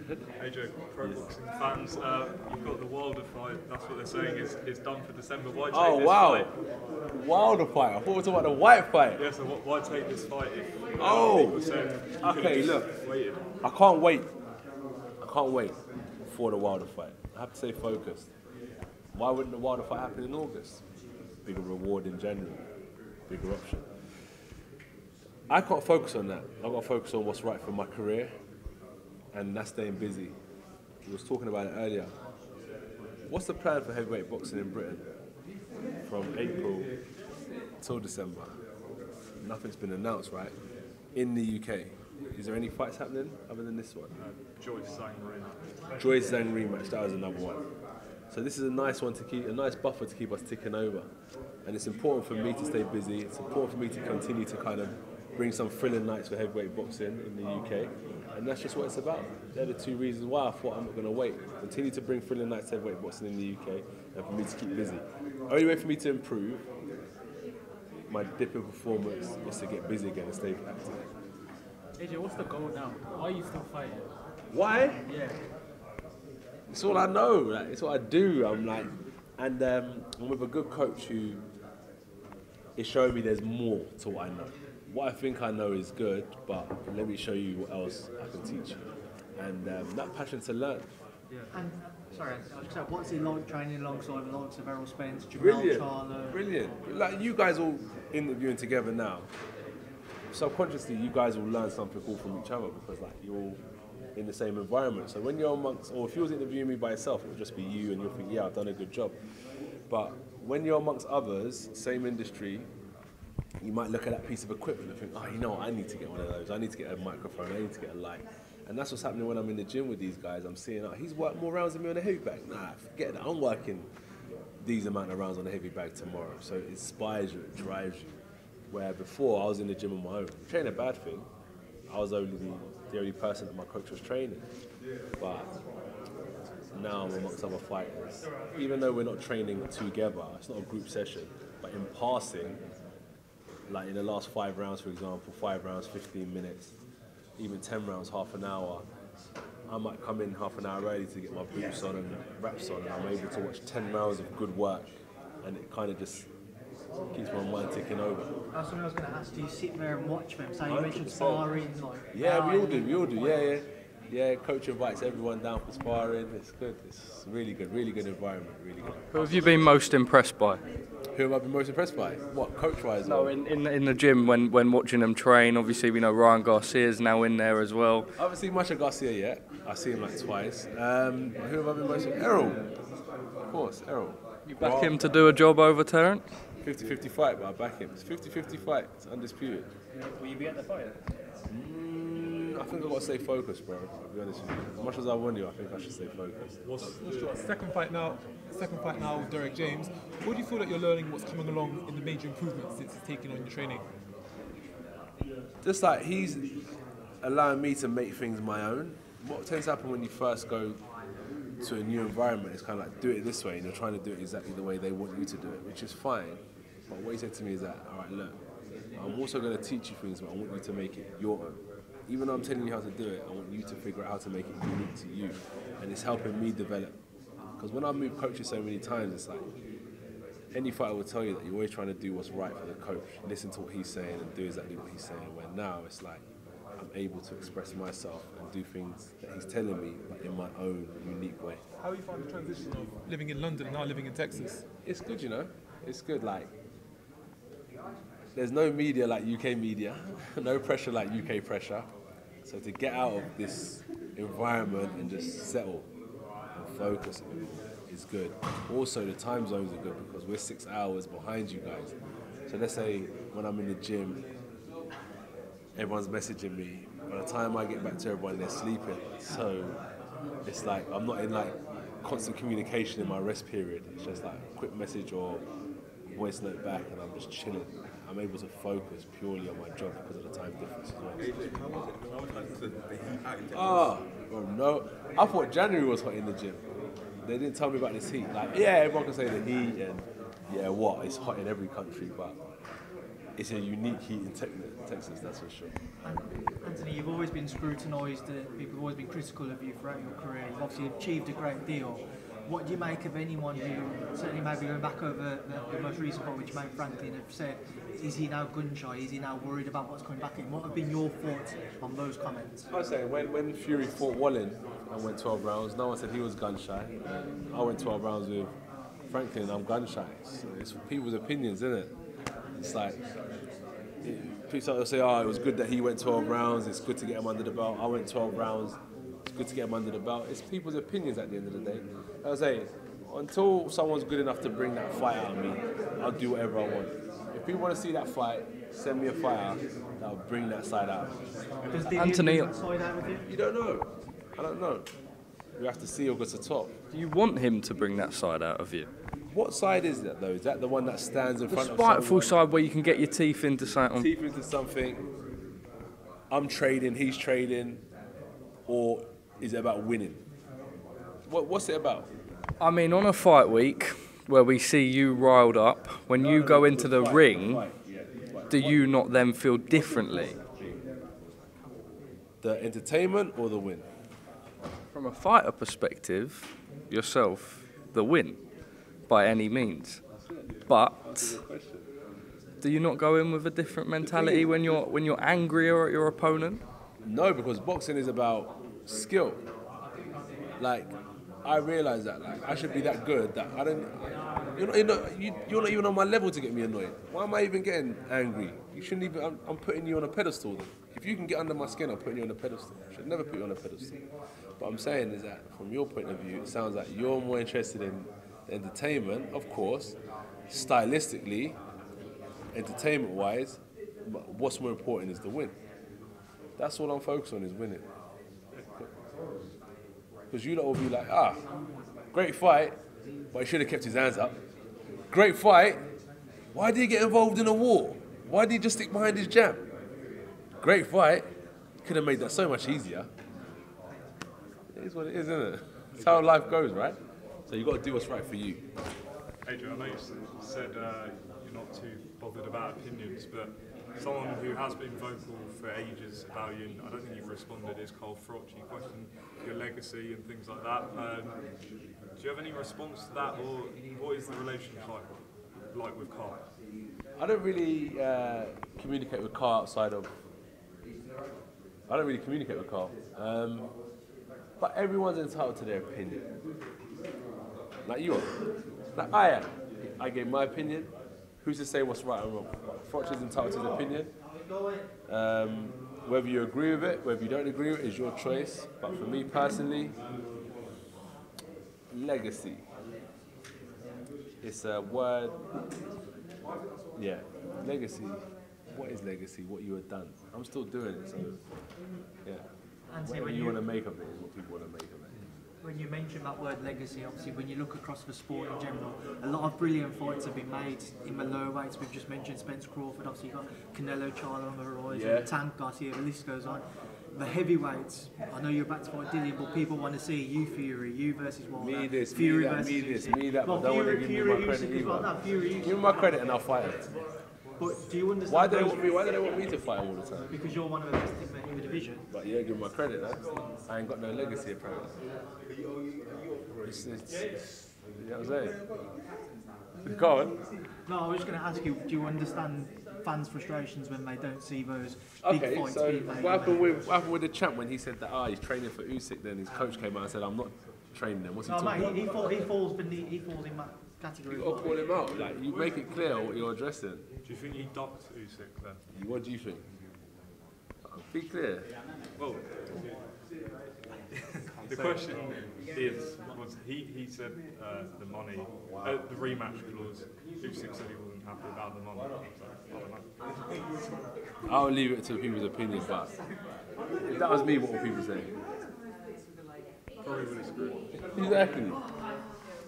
AJ, pro boxing fans, you've got the Wilder fight. That's what they're saying is done for December. Why take this fight? Wilder fight. I thought we were talking about the Whyte fight. Yeah, so why take this fight if Oh, said okay. Look, waited? I can't wait. I can't wait for the Wilder fight. I have to stay focused. Why wouldn't the Wilder fight happen in August? Bigger reward in January, bigger option. I can't focus on that. I've got to focus on what's right for my career, and that's staying busy. We was talking about it earlier. What's the plan for heavyweight boxing in Britain from April till December? Nothing's been announced, right? In the UK, is there any fights happening other than this one? Joyce Zhang rematch. Joyce Zhang rematch, that was another one. So this is a nice one to keep, a nice buffer to keep us ticking over. And it's important for me to stay busy. It's important for me to continue to kind of bring some thrilling nights for heavyweight boxing in the UK. And that's just what it's about. They're the two reasons why I thought I'm not going to wait. Continue to bring thrilling nights to heavyweight boxing in the UK and for me to keep busy. Only way for me to improve my dip in performance is to get busy again and stay active. AJ, what's the goal now? Why are you still fighting? Why? Yeah. It's all I know. Like, it's what I do. I'm with a good coach who is showing me there's more to what I know. What I think I know is good, but let me show you what else I can teach you. And that passion to learn. Yeah. And sorry, I was just what's it like training alongside the likes of Errol, Spence, Brilliant. Charlo? Brilliant. Like you guys all interviewing together now. Subconsciously, you guys will learn something cool from each other because like you're all in the same environment. So when you're amongst, or if you was interviewing me by yourself, it would just be you and you'll think, yeah, I've done a good job. But when you're amongst others, same industry, you might look at that piece of equipment and think, oh, you know what, I need to get one of those. I need to get a microphone, I need to get a light. And that's what's happening when I'm in the gym with these guys. I'm seeing, oh, he's worked more rounds than me on a heavy bag. Nah, forget that. I'm working these amount of rounds on a heavy bag tomorrow. So it inspires you, it drives you. Where before I was in the gym on my own. Training a bad thing. I was only the only person that my coach was training. But now I'm amongst other fighters. Even though we're not training together, it's not a group session, but in passing, like in the last 5 rounds, for example, 5 rounds, 15 minutes, even 10 rounds, half an hour, I might come in half an hour early to get my boots on and wraps on, and I'm able to watch 10 rounds of good work, and it kind of just keeps my mind ticking over. That's what I was going to ask. Do you sit there and watch them? So you mentioned sparring, like yeah, we all do. Yeah. Coach invites everyone down for sparring. It's good. It's really good environment. Really good. Who have you been most impressed by? Who have I been most impressed by? What, coach-wise? No, in the gym when watching them train. Obviously, we know Ryan Garcia's now in there as well. I haven't seen much of Garcia yet. I've seen him like twice. Who have I been most? Errol. Of course, Errol. You back him to do a job over Terrence? 50-50 fight, but I back him. It's 50-50 fight. It's undisputed. Will you be at the fight? I think I've got to stay focused, bro. I'll be honest with you. As much as I want you, I think I should stay focused. What's your second fight now with Derrick James. What do you feel that you're learning, what's coming along in the major improvements since he's taken on your training? Just like he's allowing me to make things my own. What tends to happen when you first go to a new environment is kind of like, do it this way, and you're trying to do it exactly the way they want you to do it, which is fine. But what he said to me is that, all right, look, I'm also going to teach you things, but I want you to make it your own. Even though I'm telling you how to do it, I want you to figure out how to make it unique to you. And it's helping me develop. Because when I move coaches so many times, it's like, any fighter will tell you that you're always trying to do what's right for the coach, listen to what he's saying and do exactly what he's saying, where now it's like, I'm able to express myself and do things that he's telling me, but in my own unique way. How you find the transition of living in London and now living in Texas? It's good, you know. It's good. Like, there's no media like UK media, no pressure like UK pressure. So to get out of this environment and just settle and focus is good. Also, the time zones are good because we're 6 hours behind you guys. So let's say when I'm in the gym, everyone's messaging me. By the time I get back to everyone, they're sleeping. So it's like I'm not in like constant communication in my rest period. It's just like a quick message or voice note back, and I'm just chilling. I'm able to focus purely on my job because of the time difference as well. Oh no! I thought January was hot in the gym. They didn't tell me about this heat. Like, yeah, everyone can say the heat and yeah, what? It's hot in every country, but it's a unique heat in Texas, that's for sure. And Anthony, you've always been scrutinised, people have always been critical of you throughout your career. You've obviously achieved a great deal. What do you make of anyone who, certainly maybe going back over the most recent one, which Jermaine Franklin have said, is he now gun shy? Is he now worried about what's coming back in? What have been your thoughts on those comments? I was saying, when Fury fought Wallin and went 12 rounds, no one said he was gun shy. I went 12 rounds with Franklin and I'm gun shy. It's people's opinions, isn't it? It's like, people say, oh, it was good that he went 12 rounds, it's good to get him under the belt. I went 12 rounds, it's good to get him under the belt. It's people's opinions at the end of the day. I was saying, until someone's good enough to bring that fight out of me, I'll do whatever I want. If people want to see that fight, send me a fighter that'll bring that side out. Does Dillian Anthony, bring that side out with you? You don't know. I don't know. We have to see who gets the top. do you want him to bring that side out of you? What side is that though? Is that the one that stands in front of Spiteful someone? side where you can get your teeth into something. Teeth into something. I'm trading, he's trading, or is it about winning? What's it about? I mean, on a fight week where we see you riled up, when you go into the ring, do you not then feel differently? The entertainment or the win? From a fighter perspective, yourself, the win, by any means. But do you not go in with a different mentality when you're angrier at your opponent? No, because boxing is about skill. Like, I realise that. Like, I should be that good that I don't. You're not even on my level to get me annoyed. Why am I even getting angry? You shouldn't even. I'm putting you on a pedestal. Then. If you can get under my skin, I'm putting you on a pedestal. I should never put you on a pedestal. What I'm saying is that, from your point of view, it sounds like you're more interested in entertainment, of course, stylistically, entertainment-wise. But what's more important is the win. That's all I'm focused on, is winning. Because you lot will be like, great fight, but he should have kept his hands up. Great fight, why did he get involved in a war? Why did he just stick behind his jab? Great fight, could have made that so much easier. It is what it is, isn't it? It's how life goes, right? So you've got to do what's right for you. Adrian, I know you said you're not too bothered about opinions, but someone who has been vocal for ages about you, and I don't think you've responded, is Carl Froch. He questioned your legacy and things like that. Do you have any response to that, or what is the relationship like with Carl? I don't really communicate with Carl outside of... I don't really communicate with Carl. But everyone's entitled to their opinion. Like you are. Like I am. I gave my opinion. Who's to say what's right or wrong? Froch is entitled to his opinion. Whether you agree with it, whether you don't agree with it, is your choice. But for me personally, legacy. It's a word. Yeah, legacy. What is legacy? What you have done. I'm still doing it, so yeah. Whatever you want to make of it is what people want to make of it. When you mention that word legacy, obviously when you look across the sport in general, a lot of brilliant fights have been made in the lower weights. We've just mentioned Spence, Crawford, obviously you've got Canelo, Charlo on the horizon, Tank, Garcia, the list goes on. The heavyweights, I know you're about to fight Dillian, but people want to see you Fury, you versus Wilder, Me this, Fury me that, versus me this, Usyk. me that, Well, but don't want to Fury, give me my Fury, credit Usyk as well. either. No, Fury, Usyk. Give me my credit and I'll fight it. But do you understand? Why do they want me to fight all the time? Because you're one of the best in the division. But yeah, give me my credit, I ain't got no legacy apparently. It's, you know what I'm saying? Go on. No, I was just going to ask you, do you understand fans' frustrations when they don't see those big Okay, fights so being made? what happened with the champ when he said that he's training for Usyk, then his coach came out and said, I'm not training them. What's he No, talking mate, about? he falls in that category. You got to call him out. Like, you make it clear what you're addressing. Do you think he ducked Usyk then? What do you think? Be clear. Well, the question was he said the money, the rematch clause. Usyk said he wasn't happy about the money. So, I don't know. I'll leave it to people's opinion, but if that was me, what would people say? Probably would disagree. Exactly.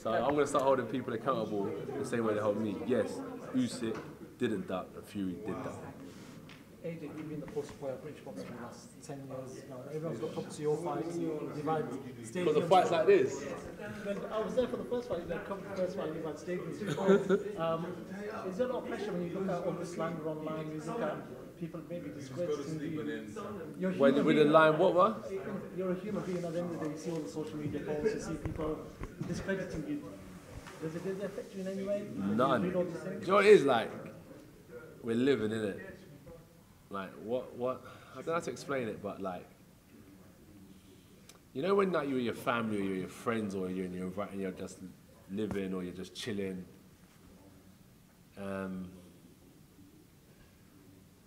So I'm going to start holding people accountable the same way they hold me. Yes, Usyk didn't duck, and Fury did duck. AJ, you've been the poster boy of British boxing for the last 10 years now. Everyone's got up to your fights. You've had stadiums. Because of fights like this. When I was there for the first fight, you covered the first fight, you've had stadiums before. Is there a lot of pressure when you look at all the slander online? You look at people maybe discrediting you? With the line, what? You're a human being at the end of the day. You see all the social media posts, you see people discrediting you. Does it affect you in any way? None. Do you Do you know what it is like? We're living in it. Like what? I don't know how to explain it, but like, you know, when like you're with your family or you're with your friends or you're in your environment, you're just living or you're just chilling.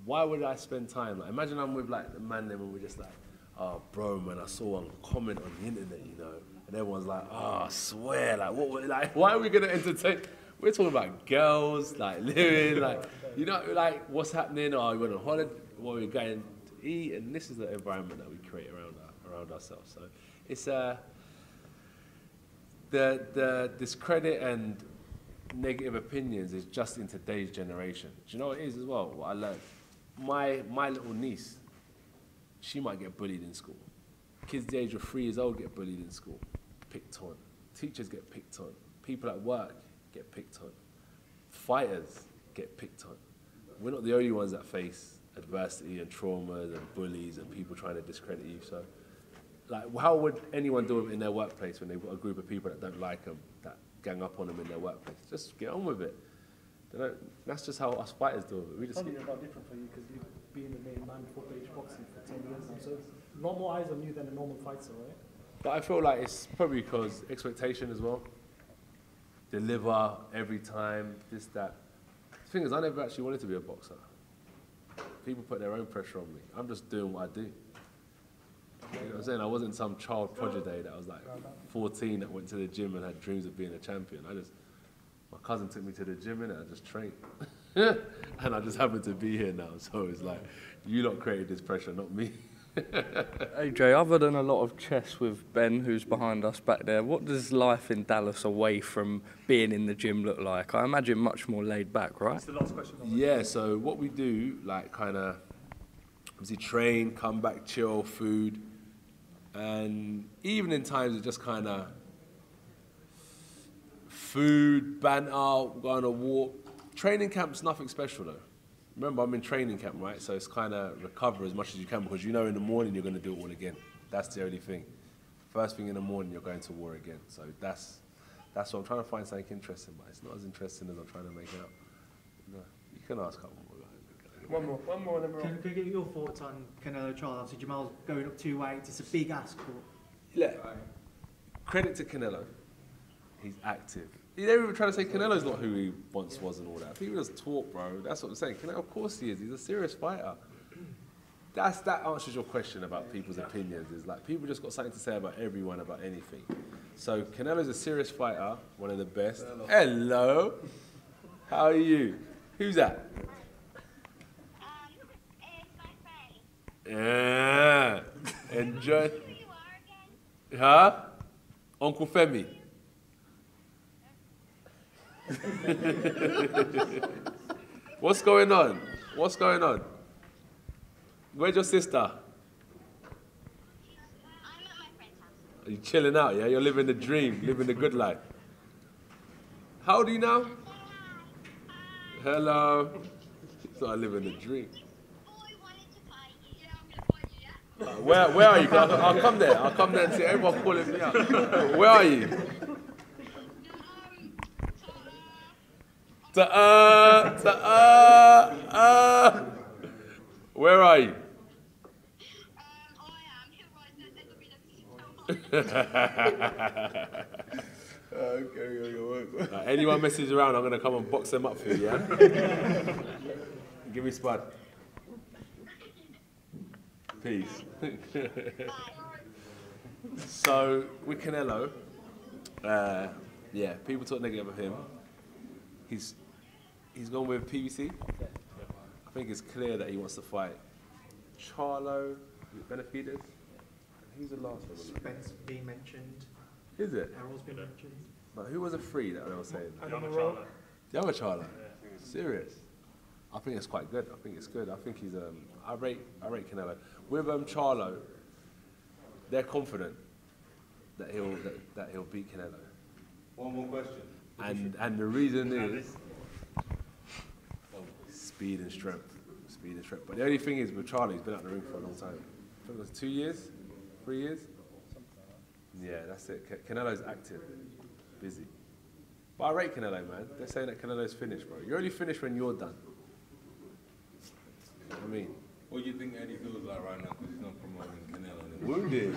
Why would I spend time? Like, imagine I'm with like the man then when we're just like, oh, bro, man, I saw one comment on the internet, you know, and everyone's like, oh, I swear, like, like, why are we gonna entertain? We're talking about girls, like living, like, you know, like what's happening? Or we went on holiday, what we're going to eat, and this is the environment that we create around ourselves. So it's the discredit and negative opinions is just in today's generation. Do you know what it is as well? What I learned, my little niece, she might get bullied in school. Kids the age of 3 years old get bullied in school, picked on. Teachers get picked on. People at work get picked on. Fighters get picked on. We're not the only ones that face adversity and traumas and bullies and people trying to discredit you. So, like, how would anyone do it in their workplace when they've got a group of people that don't like them, that gang up on them in their workplace? Just get on with it. That's just how us fighters do it. We just Probably a lot different for you because you've been the main man for British boxing for 10 years now. So a lot more eyes on you than a normal fighter, right? But I feel like it's probably because expectation as well. Deliver every time, this, that. The thing is, I never actually wanted to be a boxer. People put their own pressure on me. I'm just doing what I do. You know what I'm saying? I wasn't some child prodigy that was like 14 that went to the gym and had dreams of being a champion. My cousin took me to the gym and I just trained. And I just happened to be here now. So it's like, you lot created this pressure, not me. AJ, other than a lot of chess with Ben, who's behind us back there, what does life in Dallas away from being in the gym look like? I imagine much more laid back, right? That's the last question. Yeah, so what we do, like kind of, obviously train, come back, chill, food, and evening times are just kind of food, banter, go on a walk. Training camp's nothing special though. Remember, I'm in training camp, right? So it's kind of recover as much as you can because you know in the morning you're going to do it all again. That's the only thing. First thing in the morning, you're going to war again. So that's what I'm trying to find something interesting, but it's not as interesting as I'm trying to make it out. No, you can ask a couple more. One more, then we're on. Can you get your thoughts on Canelo trial? Obviously, Jamal's going up 2 weights. It's a big ask. Yeah. Credit to Canelo. He's active. They were trying to say Canelo's not who he once was and all that. People just talk, bro. That's what I'm saying. Canelo, of course he is. He's a serious fighter. That answers your question about people's opinions. Is like people just got something to say about everyone, about anything. So Canelo's a serious fighter, one of the best. Hello. How are you? Who's that? It's my friend. Yeah. Enjoy. Who you are again? Huh? Uncle Femi. What's going on? What's going on? Where's your sister? I'm at my friend's house. Are you chilling out, yeah? You're living the dream, living the good life. How old are you now? Hello. So I live in the dream. This boy wanted to fight you. Yeah, I'm gonna fight you, yeah? Where are you? I'll come there. I'll come there and see everyone calling me out. Where are you? Where are you? Okay. Anyone messes around, I'm gonna come and box them up for you, yeah? Give me spud. Peace. So with Canelo, yeah, people talk negative of him. He's gone with PBC. I think it's clear that he wants to fight Charlo, Benafides. Who's the last one? Spence being mentioned. Is it? Errol's been mentioned. But who was a free that I was saying? And on the road. The other Charlo. Serious. I think it's quite good. I think it's good. I think he's I rate Canelo. With Charlo, they're confident that he'll beat Canelo. One more question. And the reason is speed and strength. Speed and strength. But the only thing is with Charlie, he's been out in the ring for a long time. I think it was 2 years, 3 years. Yeah, that's it. Canelo's active, busy. But I rate Canelo, man. They're saying that Canelo's finished, bro. You're only finished when you're done. You know what I mean? What do you think Eddie feels like right now because he's not promoting Canelo anymore? Wounded.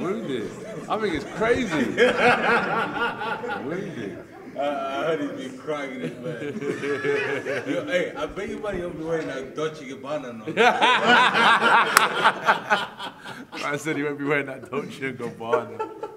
Wounded. I think it's crazy. Wounded. I heard he's been crying in his bed. Yo, hey, I bet you money he'll be wearing that Dolce Gabbana now. I said he won't be wearing that Dolce Gabbana.